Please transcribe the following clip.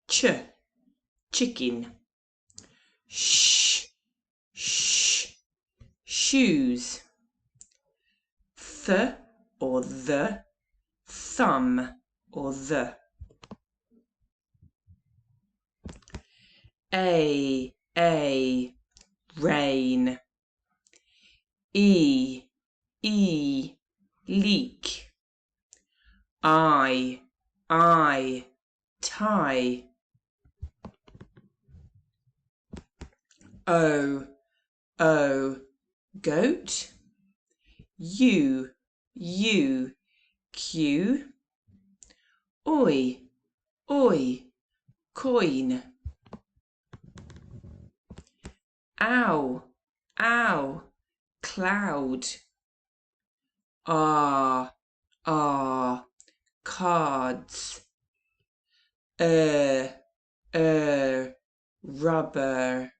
ch, chicken. Sh, shoes. Th or the, thumb or the. A, rain. E, leak. I, tie. O, goat. U, queue. Oi, coin. Ow, cloud. R, cards. Rubber.